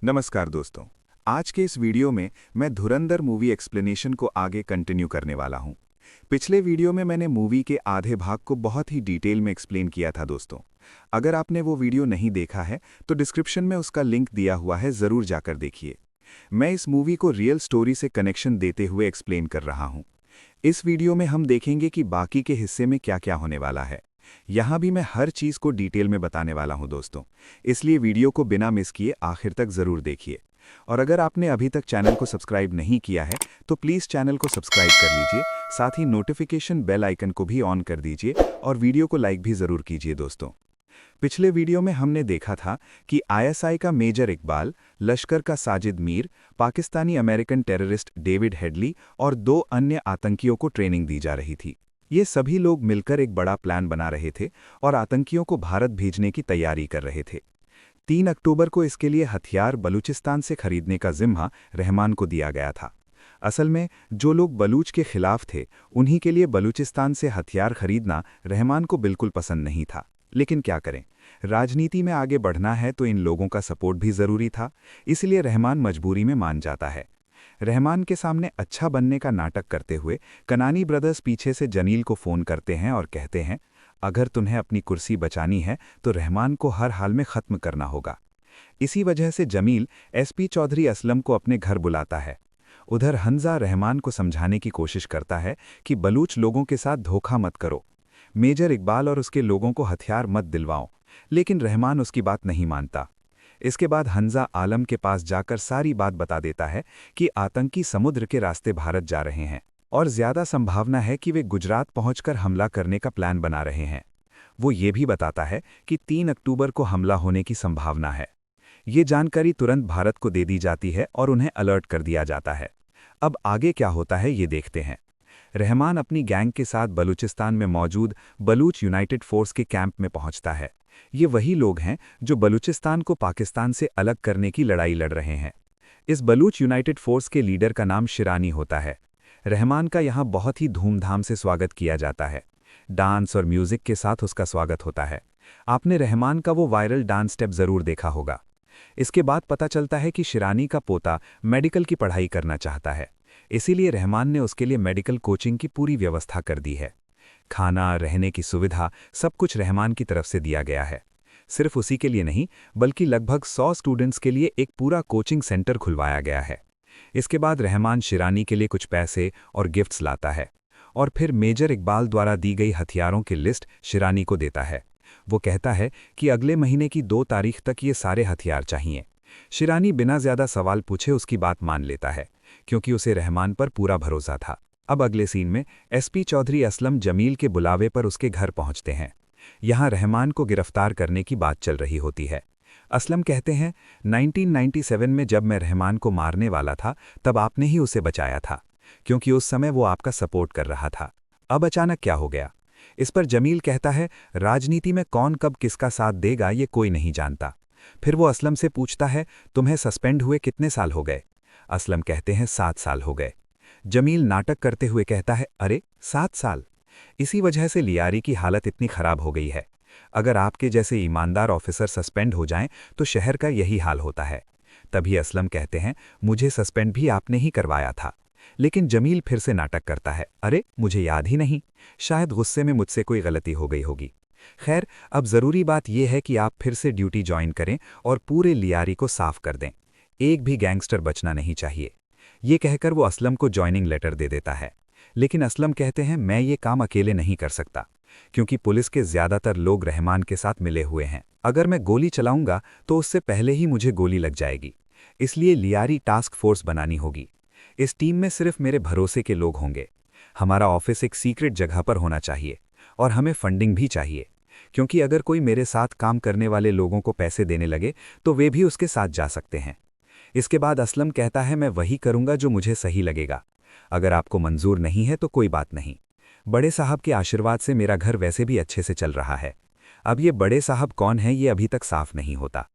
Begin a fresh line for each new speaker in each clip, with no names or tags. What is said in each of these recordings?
नमस्कार दोस्तों। आज के इस वीडियो में मैं धुरंधर मूवी एक्सप्लेनेशन को आगे कंटिन्यू करने वाला हूं। पिछले वीडियो में मैंने मूवी के आधे भाग को बहुत ही डिटेल में एक्सप्लेन किया था दोस्तों। अगर आपने वो वीडियो नहीं देखा है तो डिस्क्रिप्शन में उसका लिंक दिया हुआ है, ज़रूर जाकर देखिए। मैं इस मूवी को रियल स्टोरी से कनेक्शन देते हुए एक्सप्लेन कर रहा हूँ। इस वीडियो में हम देखेंगे कि बाकी के हिस्से में क्या क्या होने वाला है। यहाँ भी मैं हर चीज़ को डिटेल में बताने वाला हूँ दोस्तों, इसलिए वीडियो को बिना मिस किए आखिर तक ज़रूर देखिए। और अगर आपने अभी तक चैनल को सब्सक्राइब नहीं किया है तो प्लीज़ चैनल को सब्सक्राइब कर लीजिए, साथ ही नोटिफिकेशन बेल आइकन को भी ऑन कर दीजिए और वीडियो को लाइक भी ज़रूर कीजिए दोस्तों। पिछले वीडियो में हमने देखा था कि आईएसआई का मेजर इकबाल, लश्कर का Sajid Mir, Pakistani American terrorist David Headley और 2 अन्य आतंकियों को ट्रेनिंग दी जा रही थी। ये सभी लोग मिलकर एक बड़ा प्लान बना रहे थे और आतंकियों को भारत भेजने की तैयारी कर रहे थे। 3 अक्टूबर को इसके लिए हथियार बलूचिस्तान से खरीदने का जिम्मा रहमान को दिया गया था। असल में जो लोग बलूच के खिलाफ थे, उन्हीं के लिए बलूचिस्तान से हथियार खरीदना रहमान को बिल्कुल पसंद नहीं था। लेकिन क्या करें, राजनीति में आगे बढ़ना है तो इन लोगों का सपोर्ट भी ज़रूरी था, इसलिए रहमान मजबूरी में मान जाता है। रहमान के सामने अच्छा बनने का नाटक करते हुए कनानी ब्रदर्स पीछे से जमील को फ़ोन करते हैं और कहते हैं, अगर तुम्हें अपनी कुर्सी बचानी है तो रहमान को हर हाल में ख़त्म करना होगा। इसी वजह से जमील एसपी चौधरी असलम को अपने घर बुलाता है। उधर हंजा रहमान को समझाने की कोशिश करता है कि बलूच लोगों के साथ धोखा मत करो, मेजर इकबाल और उसके लोगों को हथियार मत दिलवाओ, लेकिन रहमान उसकी बात नहीं मानता। इसके बाद हंजा आलम के पास जाकर सारी बात बता देता है कि आतंकी समुद्र के रास्ते भारत जा रहे हैं और ज्यादा संभावना है कि वे गुजरात पहुंचकर हमला करने का प्लान बना रहे हैं। वो ये भी बताता है कि 3 अक्टूबर को हमला होने की संभावना है। ये जानकारी तुरंत भारत को दे दी जाती है और उन्हें अलर्ट कर दिया जाता है। अब आगे क्या होता है ये देखते हैं। रहमान अपनी गैंग के साथ बलूचिस्तान में मौजूद बलूच यूनाइटेड फोर्स के कैंप में पहुंचता है। ये वही लोग हैं जो बलूचिस्तान को पाकिस्तान से अलग करने की लड़ाई लड़ रहे हैं। इस बलूच यूनाइटेड फोर्स के लीडर का नाम शिरानी होता है। रहमान का यहाँ बहुत ही धूमधाम से स्वागत किया जाता है। डांस और म्यूजिक के साथ उसका स्वागत होता है। आपने रहमान का वो वायरल डांस स्टेप ज़रूर देखा होगा। इसके बाद पता चलता है कि शिरानी का पोता मेडिकल की पढ़ाई करना चाहता है, इसीलिए रहमान ने उसके लिए मेडिकल कोचिंग की पूरी व्यवस्था कर दी है। खाना, रहने की सुविधा, सब कुछ रहमान की तरफ से दिया गया है। सिर्फ उसी के लिए नहीं, बल्कि लगभग 100 स्टूडेंट्स के लिए एक पूरा कोचिंग सेंटर खुलवाया गया है। इसके बाद रहमान शिरानी के लिए कुछ पैसे और गिफ्ट्स लाता है और फिर मेजर इकबाल द्वारा दी गई हथियारों की लिस्ट शिरानी को देता है। वो कहता है कि अगले महीने की 2 तारीख तक ये सारे हथियार चाहिए। शिरानी बिना ज्यादा सवाल पूछे उसकी बात मान लेता है, क्योंकि उसे रहमान पर पूरा भरोसा था। अब अगले सीन में एसपी चौधरी असलम जमील के बुलावे पर उसके घर पहुंचते हैं। यहाँ रहमान को गिरफ्तार करने की बात चल रही होती है। असलम कहते हैं, 1997 में जब मैं रहमान को मारने वाला था तब आपने ही उसे बचाया था, क्योंकि उस समय वो आपका सपोर्ट कर रहा था। अब अचानक क्या हो गया? इस पर जमील कहता है, राजनीति में कौन कब किसका साथ देगा ये कोई नहीं जानता। फिर वो असलम से पूछता है, तुम्हें सस्पेंड हुए कितने साल हो गए? असलम कहते हैं, 7 साल हो गए। जमील नाटक करते हुए कहता है, अरे 7 साल? इसी वजह से लियारी की हालत इतनी खराब हो गई है। अगर आपके जैसे ईमानदार ऑफिसर सस्पेंड हो जाएं तो शहर का यही हाल होता है। तभी असलम कहते हैं, मुझे सस्पेंड भी आपने ही करवाया था। लेकिन जमील फिर से नाटक करता है, अरे मुझे याद ही नहीं, शायद गुस्से में मुझसे कोई गलती हो गई होगी। खैर, अब ज़रूरी बात यह है कि आप फिर से ड्यूटी ज्वाइन करें और पूरे लियारी को साफ कर दें। एक भी गैंगस्टर बचना नहीं चाहिए। ये कहकर वो असलम को ज्वाइनिंग लेटर दे देता है। लेकिन असलम कहते हैं, मैं ये काम अकेले नहीं कर सकता, क्योंकि पुलिस के ज़्यादातर लोग रहमान के साथ मिले हुए हैं। अगर मैं गोली चलाऊंगा तो उससे पहले ही मुझे गोली लग जाएगी। इसलिए लियारी टास्क फोर्स बनानी होगी। इस टीम में सिर्फ मेरे भरोसे के लोग होंगे। हमारा ऑफिस एक सीक्रेट जगह पर होना चाहिए और हमें फंडिंग भी चाहिए, क्योंकि अगर कोई मेरे साथ काम करने वाले लोगों को पैसे देने लगे तो वे भी उसके साथ जा सकते हैं। इसके बाद असलम कहता है, मैं वही करूंगा जो मुझे सही लगेगा। अगर आपको मंजूर नहीं है तो कोई बात नहीं। बड़े साहब के आशीर्वाद से मेरा घर वैसे भी अच्छे से चल रहा है। अब ये बड़े साहब कौन हैं ये अभी तक साफ नहीं होता,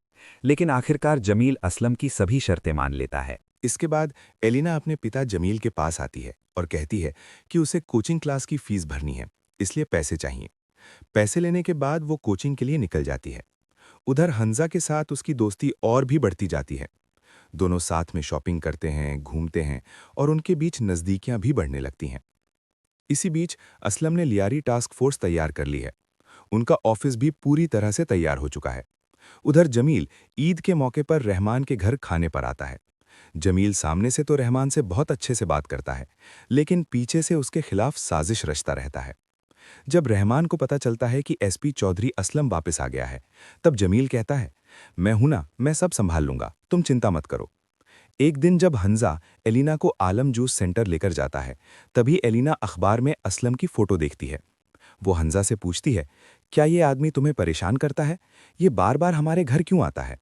लेकिन आखिरकार जमील असलम की सभी शर्तें मान लेता है।
इसके बाद एलिना अपने पिता जमील के पास आती है और कहती है कि उसे कोचिंग क्लास की फीस भरनी है, इसलिए पैसे चाहिए। पैसे लेने के बाद वो कोचिंग के लिए निकल जाती है। उधर हंजा के साथ उसकी दोस्ती और भी बढ़ती जाती है। दोनों साथ में शॉपिंग करते हैं, घूमते हैं और उनके बीच नज़दीकियां भी बढ़ने लगती हैं। इसी बीच असलम ने लियारी टास्क फोर्स तैयार कर ली है। उनका ऑफिस भी पूरी तरह से तैयार हो चुका है। उधर जमील ईद के मौके पर रहमान के घर खाने पर आता है। जमील सामने से तो रहमान से बहुत अच्छे से बात करता है, लेकिन पीछे से उसके खिलाफ साजिश रचता रहता है। जब रहमान को पता चलता है कि एसपी चौधरी असलम वापस आ गया है, तब जमील कहता है, मैं हूं ना, मैं सब संभाल लूंगा, तुम चिंता मत करो। एक दिन जब हंजा एलिना को आलम जूस सेंटर लेकर जाता है, तभी एलिना अखबार में असलम की फोटो देखती है। वो हंजा से पूछती है, क्या ये आदमी तुम्हें परेशान करता है? ये बार बार हमारे घर क्यों आता है?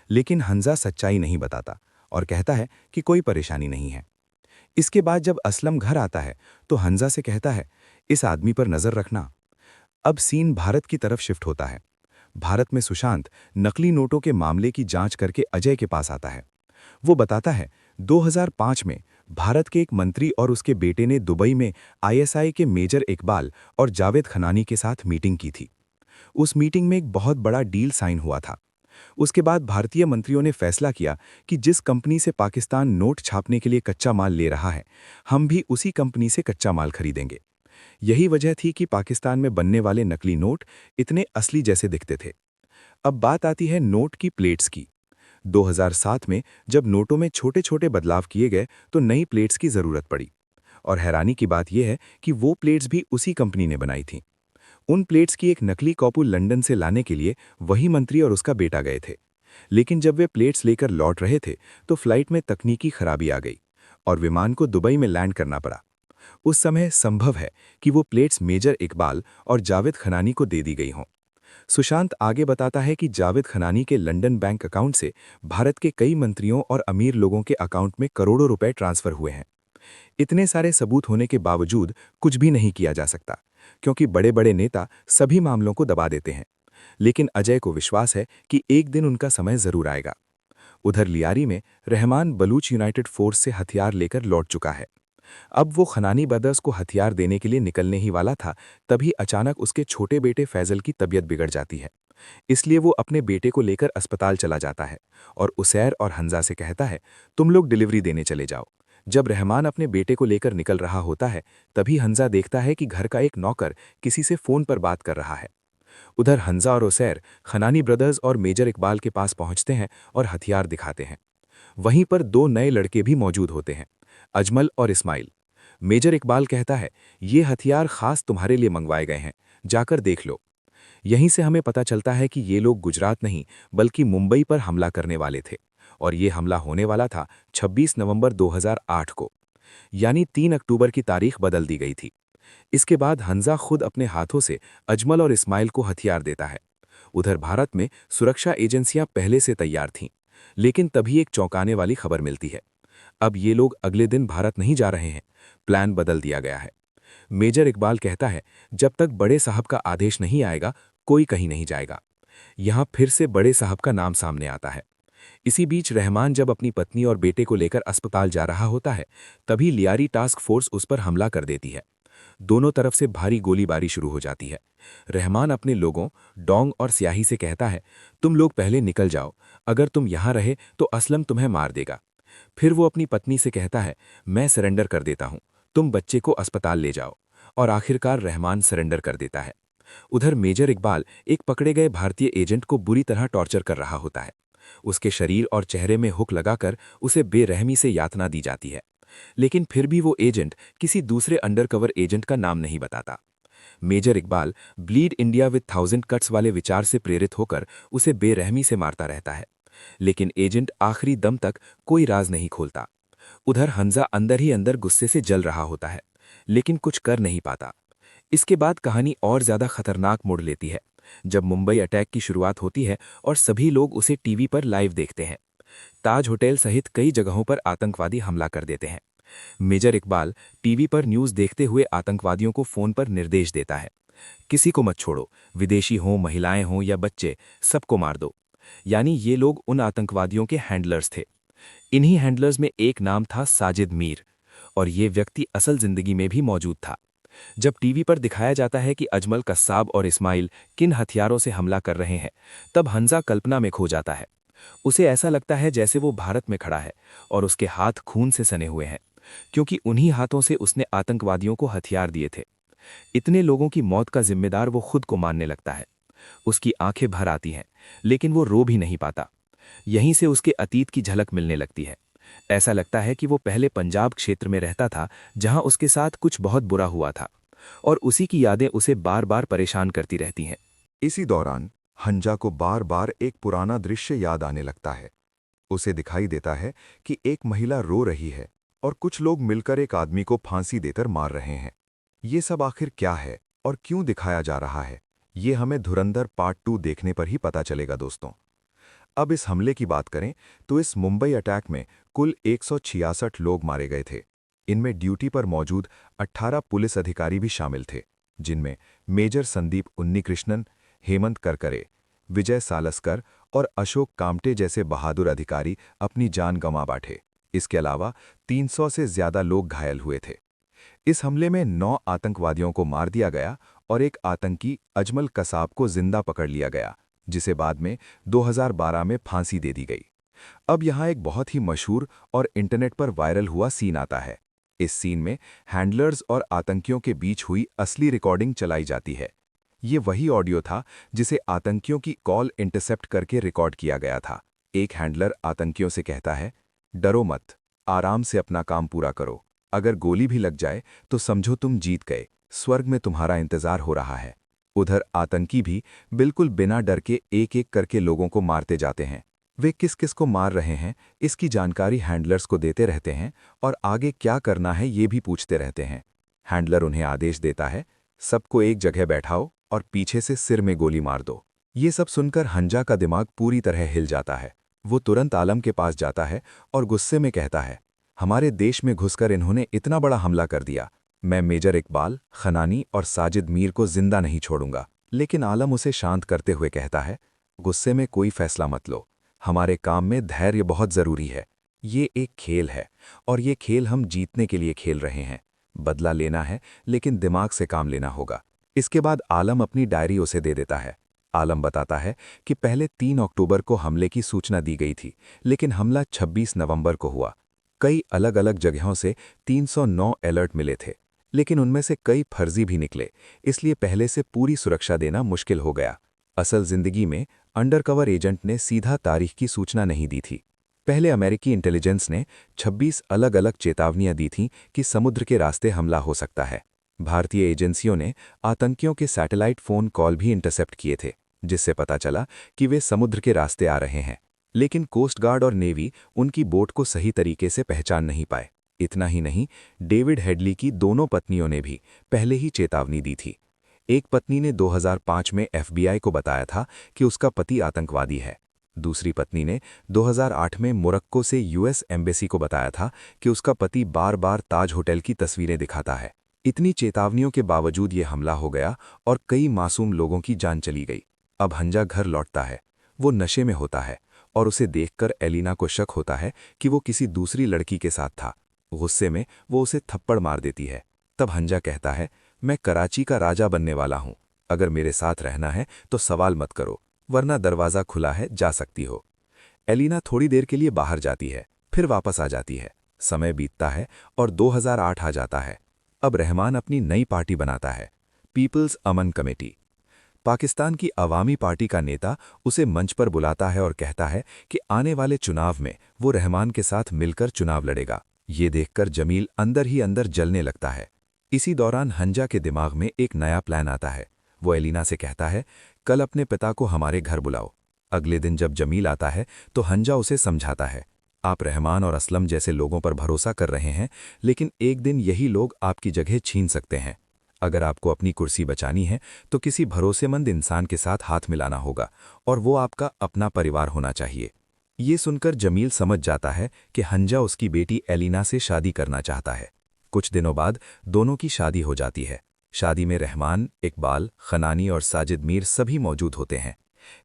लेकिन हंजा सच्चाई नहीं बताता और कहता है कि कोई परेशानी नहीं है। इसके बाद जब असलम घर आता है तो हंजा से कहता है, इस आदमी पर नजर रखना। अब सीन भारत की तरफ शिफ्ट होता है। भारत में सुशांत नकली नोटों के मामले की जांच करके अजय के पास आता है। वो बताता है, 2005 में भारत के एक मंत्री और उसके बेटे ने दुबई में आईएसआई के मेजर इकबाल और जावेद खनानी के साथ मीटिंग की थी। उस मीटिंग में एक बहुत बड़ा डील साइन हुआ था। उसके बाद भारतीय मंत्रियों ने फैसला किया कि जिस कंपनी से पाकिस्तान नोट छापने के लिए कच्चा माल ले रहा है, हम भी उसी कंपनी से कच्चा माल खरीदेंगे। यही वजह थी कि पाकिस्तान में बनने वाले नकली नोट इतने असली जैसे दिखते थे। अब बात आती है नोट की प्लेट्स की। 2007 में जब नोटों में छोटे छोटे बदलाव किए गए तो नई प्लेट्स की जरूरत पड़ी। और हैरानी की बात यह है कि वो प्लेट्स भी उसी कंपनी ने बनाई थीं। उन प्लेट्स की एक नकली कॉपी लंदन से लाने के लिए वही मंत्री और उसका बेटा गए थे। लेकिन जब वे प्लेट्स लेकर लौट रहे थे तो फ्लाइट में तकनीकी खराबी आ गई और विमान को दुबई में लैंड करना पड़ा। उस समय संभव है कि वो प्लेट्स मेजर इकबाल और जावेद खनानी को दे दी गई हों। सुशांत आगे बताता है कि जावेद खनानी के लंदन बैंक अकाउंट से भारत के कई मंत्रियों और अमीर लोगों के अकाउंट में करोड़ों रुपए ट्रांसफर हुए हैं। इतने सारे सबूत होने के बावजूद कुछ भी नहीं किया जा सकता, क्योंकि बड़े बड़े नेता सभी मामलों को दबा देते हैं। लेकिन अजय को विश्वास है कि एक दिन उनका समय जरूर आएगा। उधर लियारी में रहमान बलूच यूनाइटेड फोर्स से हथियार लेकर लौट चुका है। अब वो खनानी ब्रदर्स को हथियार देने के लिए निकलने ही वाला था, तभी अचानक उसके छोटे बेटे फैजल की तबीयत बिगड़ जाती है। इसलिए वो अपने बेटे को लेकर अस्पताल चला जाता है और उसैर और हंजा से कहता है, तुम लोग डिलीवरी देने चले जाओ। जब रहमान अपने बेटे को लेकर निकल रहा होता है, तभी हंजा देखता है कि घर का एक नौकर किसी से फोन पर बात कर रहा है। उधर हंजा और उसैर खनानी ब्रदर्स और मेजर इकबाल के पास पहुंचते हैं और हथियार दिखाते हैं। वहीं पर दो नए लड़के भी मौजूद होते हैं, अजमल और इस्माइल। मेजर इकबाल कहता है, ये हथियार खास तुम्हारे लिए मंगवाए गए हैं, जाकर देख लो। यहीं से हमें पता चलता है कि ये लोग गुजरात नहीं बल्कि मुंबई पर हमला करने वाले थे और ये हमला होने वाला था 26 नवंबर 2008 को, यानी 3 अक्टूबर की तारीख बदल दी गई थी। इसके बाद हंजा खुद अपने हाथों से अजमल और इस्माइल को हथियार देता है। उधर भारत में सुरक्षा एजेंसियां पहले से तैयार थीं, लेकिन तभी एक चौंकाने वाली खबर मिलती है। अब ये लोग अगले दिन भारत नहीं जा रहे हैं, प्लान बदल दिया गया है। मेजर इकबाल कहता है, जब तक बड़े साहब का आदेश नहीं आएगा कोई कहीं नहीं जाएगा। यहां फिर से बड़े साहब का नाम सामने आता है। इसी बीच रहमान जब अपनी पत्नी और बेटे को लेकर अस्पताल जा रहा होता है, तभी लियारी टास्क फोर्स उस पर हमला कर देती है। दोनों तरफ से भारी गोलीबारी शुरू हो जाती है। रहमान अपने लोगों डोंग और स्याही से कहता है, तुम लोग पहले निकल जाओ, अगर तुम यहां रहे तो असलम तुम्हें मार देगा। फिर वो अपनी पत्नी से कहता है, मैं सरेंडर कर देता हूं, तुम बच्चे को अस्पताल ले जाओ। और आखिरकार रहमान सरेंडर कर देता है। उधर मेजर इकबाल एक पकड़े गए भारतीय एजेंट को बुरी तरह टॉर्चर कर रहा होता है। उसके शरीर और चेहरे में हुक लगाकर उसे बेरहमी से यातना दी जाती है, लेकिन फिर भी वो एजेंट किसी दूसरे अंडरकवर एजेंट का नाम नहीं बताता। Major Iqbal bleed India with 1000 cuts वाले विचार से प्रेरित होकर उसे बेरहमी से मारता रहता है, लेकिन एजेंट आखिरी दम तक कोई राज नहीं खोलता। उधर हंजा अंदर ही अंदर गुस्से से जल रहा होता है, लेकिन कुछ कर नहीं पाता। इसके बाद कहानी और ज्यादा खतरनाक मोड़ लेती है, जब मुंबई अटैक की शुरुआत होती है और सभी लोग उसे टीवी पर लाइव देखते हैं। ताज होटल सहित कई जगहों पर आतंकवादी हमला कर देते हैं। मेजर इकबाल टीवी पर न्यूज़ देखते हुए आतंकवादियों को फोन पर निर्देश देता है, किसी को मत छोड़ो, विदेशी हों, महिलाएं हों या बच्चे, सबको मार दो। यानी ये लोग उन आतंकवादियों के हैंडलर्स थे। इन्हीं हैंडलर्स में एक नाम था साजिद मीर, और ये व्यक्ति असल जिंदगी में भी मौजूद था। जब टीवी पर दिखाया जाता है कि अजमल कस्साब और इस्माइल किन हथियारों से हमला कर रहे हैं, तब हंजा कल्पना में खो जाता है। उसे ऐसा लगता है जैसे वो भारत में खड़ा है और उसके हाथ खून से सने हुए हैं, क्योंकि उन्हीं हाथों से उसने आतंकवादियों को हथियार दिए थे। इतने लोगों की मौत का जिम्मेदार वो खुद को मानने लगता है। उसकी आंखें भर आती हैं, लेकिन वो रो भी नहीं पाता। यहीं से उसके अतीत की झलक मिलने लगती है। ऐसा लगता है कि वो पहले पंजाब क्षेत्र में रहता था, जहां उसके साथ कुछ बहुत बुरा हुआ था, और उसी की यादें उसे बार बार परेशान करती रहती हैं।
इसी दौरान हंजा को बार बार एक पुराना दृश्य याद आने लगता है। उसे दिखाई देता है कि एक महिला रो रही है और कुछ लोग मिलकर एक आदमी को फांसी देकर मार रहे हैं। ये सब आखिर क्या है और क्यों दिखाया जा रहा है, ये हमें धुरंधर पार्ट 2 देखने पर ही पता चलेगा दोस्तों। अब इस हमले की बात करें तो इस मुंबई अटैक में कुल 166 लोग मारे गए थे। इनमें ड्यूटी पर मौजूद 18 पुलिस अधिकारी भी शामिल थे, जिनमें मेजर संदीप उन्नीकृष्णन, हेमंत करकरे, विजय सालस्कर और अशोक कामटे जैसे बहादुर अधिकारी अपनी जान गंवा बैठे। इसके अलावा 300 से ज्यादा लोग घायल हुए थे। इस हमले में 9 आतंकवादियों को मार दिया गया और एक आतंकी अजमल कसाब को जिंदा पकड़ लिया गया, जिसे बाद में 2012 में फांसी दे दी गई। अब यहाँ एक बहुत ही मशहूर और इंटरनेट पर वायरल हुआ सीन आता है। इस सीन में हैंडलर्स और आतंकियों के बीच हुई असली रिकॉर्डिंग चलाई जाती है। ये वही ऑडियो था जिसे आतंकियों की कॉल इंटरसेप्ट करके रिकॉर्ड किया गया था। एक हैंडलर आतंकियों से कहता है, डरो मत, आराम से अपना काम पूरा करो। अगर गोली भी लग जाए तो समझो तुम जीत गए, स्वर्ग में तुम्हारा इंतजार हो रहा है। उधर आतंकी भी बिल्कुल बिना डर के एक एक करके लोगों को मारते जाते हैं। वे किस किस को मार रहे हैं इसकी जानकारी हैंडलर्स को देते रहते हैं और आगे क्या करना है ये भी पूछते रहते हैं। हैंडलर उन्हें आदेश देता है, सबको एक जगह बैठाओ और पीछे से सिर में गोली मार दो। ये सब सुनकर हंजा का दिमाग पूरी तरह हिल जाता है। वो तुरंत आलम के पास जाता है और गुस्से में कहता है, हमारे देश में घुसकर इन्होंने इतना बड़ा हमला कर दिया। मैं मेजर इकबाल, खनानी और साजिद मीर को जिंदा नहीं छोड़ूंगा। लेकिन आलम उसे शांत करते हुए कहता है, गुस्से में कोई फैसला मत लो। हमारे काम में धैर्य बहुत जरूरी है। ये एक खेल है और ये खेल हम जीतने के लिए खेल रहे हैं। बदला लेना है, लेकिन दिमाग से काम लेना होगा। इसके बाद आलम अपनी डायरी उसे दे देता है। आलम बताता है कि पहले 3 अक्टूबर को हमले की सूचना दी गई थी, लेकिन हमला 26 नवंबर को हुआ। कई अलग अलग जगहों से 309 अलर्ट मिले थे, लेकिन उनमें से कई फर्जी भी निकले, इसलिए पहले से पूरी सुरक्षा देना मुश्किल हो गया। असल जिंदगी में अंडरकवर एजेंट ने सीधा तारीख की सूचना नहीं दी थी। पहले अमेरिकी इंटेलिजेंस ने 26 अलग अलग चेतावनियां दी थीं कि समुद्र के रास्ते हमला हो सकता है। भारतीय एजेंसियों ने आतंकियों के सैटेलाइट फोन कॉल भी इंटरसेप्ट किए थे, जिससे पता चला कि वे समुद्र के रास्ते आ रहे हैं। लेकिन कोस्ट गार्ड और नेवी उनकी बोट को सही तरीके से पहचान नहीं पाए। इतना ही नहीं, डेविड हेडली की दोनों पत्नियों ने भी पहले ही चेतावनी दी थी। एक पत्नी ने 2005 में एफबीआई को बताया था कि उसका पति आतंकवादी है। दूसरी पत्नी ने 2008 में मोरक्को से यूएस एम्बेसी को बताया था कि उसका पति बार बार ताज होटल की तस्वीरें दिखाता है। इतनी चेतावनियों के बावजूद ये हमला हो गया और कई मासूम लोगों की जान चली गई। अब हंजा घर लौटता है। वो नशे में होता है और उसे देखकर एलिना को शक होता है कि वो किसी दूसरी लड़की के साथ था। गुस्से में वो उसे थप्पड़ मार देती है। तब हंजा कहता है, मैं कराची का राजा बनने वाला हूं। अगर मेरे साथ रहना है तो सवाल मत करो, वरना दरवाज़ा खुला है, जा सकती हो। एलिना थोड़ी देर के लिए बाहर जाती है, फिर वापस आ जाती है। समय बीतता है और 2008 आ जाता है। अब रहमान अपनी नई पार्टी बनाता है, पीपल्स अमन कमेटी। पाकिस्तान की अवामी पार्टी का नेता उसे मंच पर बुलाता है और कहता है कि आने वाले चुनाव में वो रहमान के साथ मिलकर चुनाव लड़ेगा। ये देखकर जमील अंदर ही अंदर जलने लगता है। इसी दौरान हंजा के दिमाग में एक नया प्लान आता है। वो एलिना से कहता है, कल अपने पिता को हमारे घर बुलाओ। अगले दिन जब जमील आता है तो हंजा उसे समझाता है, आप रहमान और असलम जैसे लोगों पर भरोसा कर रहे हैं, लेकिन एक दिन यही लोग आपकी जगह छीन सकते हैं। अगर आपको अपनी कुर्सी बचानी है तो किसी भरोसेमंद इंसान के साथ हाथ मिलाना होगा, और वो आपका अपना परिवार होना चाहिए। ये सुनकर जमील समझ जाता है कि हंजा उसकी बेटी एलिना से शादी करना चाहता है। कुछ दिनों बाद दोनों की शादी हो जाती है। शादी में रहमान, इकबाल, खनानी और साजिद मीर सभी मौजूद होते हैं।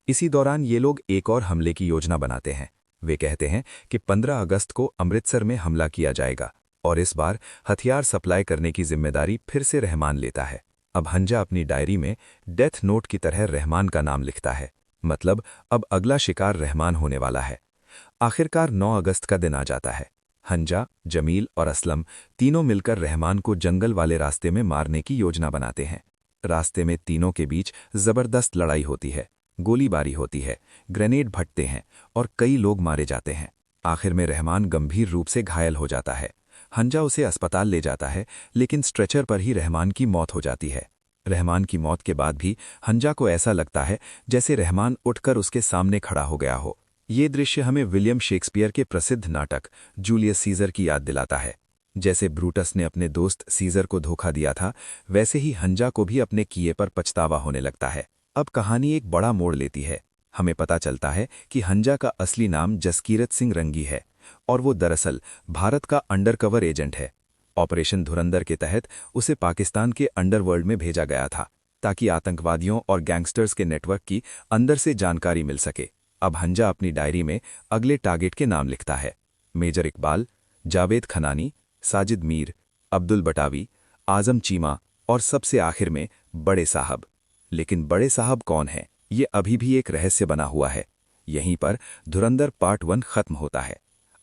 इसी दौरान ये लोग एक और हमले की योजना बनाते हैं। वे कहते हैं कि 15 अगस्त को अमृतसर में हमला किया जाएगा और इस बार हथियार सप्लाई करने की जिम्मेदारी फिर से रहमान लेता है। अब हंजा अपनी डायरी में डेथ नोट की तरह रहमान का नाम लिखता है।
मतलब अब अगला शिकार रहमान होने वाला है। आखिरकार 9 अगस्त का दिन आ जाता है। हंजा, जमील और असलम तीनों मिलकर रहमान को जंगल वाले रास्ते में मारने की योजना बनाते हैं। रास्ते में तीनों के बीच जबरदस्त लड़ाई होती है, गोलीबारी होती है, ग्रेनेड फटते हैं और कई लोग मारे जाते हैं। आखिर में रहमान गंभीर रूप से घायल हो जाता है। हंजा उसे अस्पताल ले जाता है, लेकिन स्ट्रेचर पर ही रहमान की मौत हो जाती है। रहमान की मौत के बाद भी हंजा को ऐसा लगता है जैसे रहमान उठकर उसके सामने खड़ा हो गया हो। ये दृश्य हमें विलियम शेक्सपियर के प्रसिद्ध नाटक जूलियस सीजर की याद दिलाता है। जैसे ब्रूटस ने अपने दोस्त सीजर को धोखा दिया था, वैसे ही हंजा को भी अपने किए पर पछतावा होने लगता है। अब कहानी एक बड़ा मोड़ लेती है। हमें पता चलता है कि हंजा का असली नाम जसकीरत सिंह रंगी है और वो दरअसल भारत का अंडरकवर एजेंट है। ऑपरेशन धुरंधर के तहत उसे पाकिस्तान के अंडरवर्ल्ड में भेजा गया था, ताकि आतंकवादियों और गैंगस्टर्स के नेटवर्क की अंदर से जानकारी मिल सके। अब हंजा अपनी डायरी में अगले टारगेट के नाम लिखता है: मेजर इकबाल, जावेद खनानी, साजिद मीर, अब्दुल बटावी, आजम चीमा और सबसे आखिर में बड़े साहब। लेकिन बड़े साहब कौन हैं, ये अभी भी एक रहस्य बना हुआ है। यहीं पर धुरंधर पार्ट 1 खत्म होता है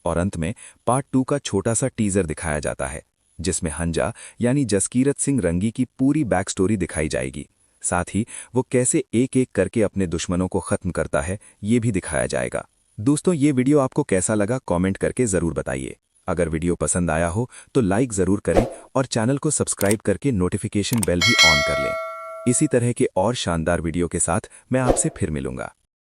और अंत में पार्ट 2 का छोटा सा टीजर दिखाया जाता है, जिसमें हंजा यानी जसकीरत सिंह रंगी की पूरी बैक स्टोरी दिखाई जाएगी। साथ ही वो कैसे एक एक करके अपने दुश्मनों को खत्म करता है, ये भी दिखाया जाएगा। दोस्तों, ये वीडियो आपको कैसा लगा कमेंट करके ज़रूर बताइए। अगर वीडियो पसंद आया हो तो लाइक ज़रूर करें और चैनल को सब्सक्राइब करके नोटिफिकेशन बेल भी ऑन कर लें। इसी तरह के और शानदार वीडियो के साथ मैं आपसे फिर मिलूंगा।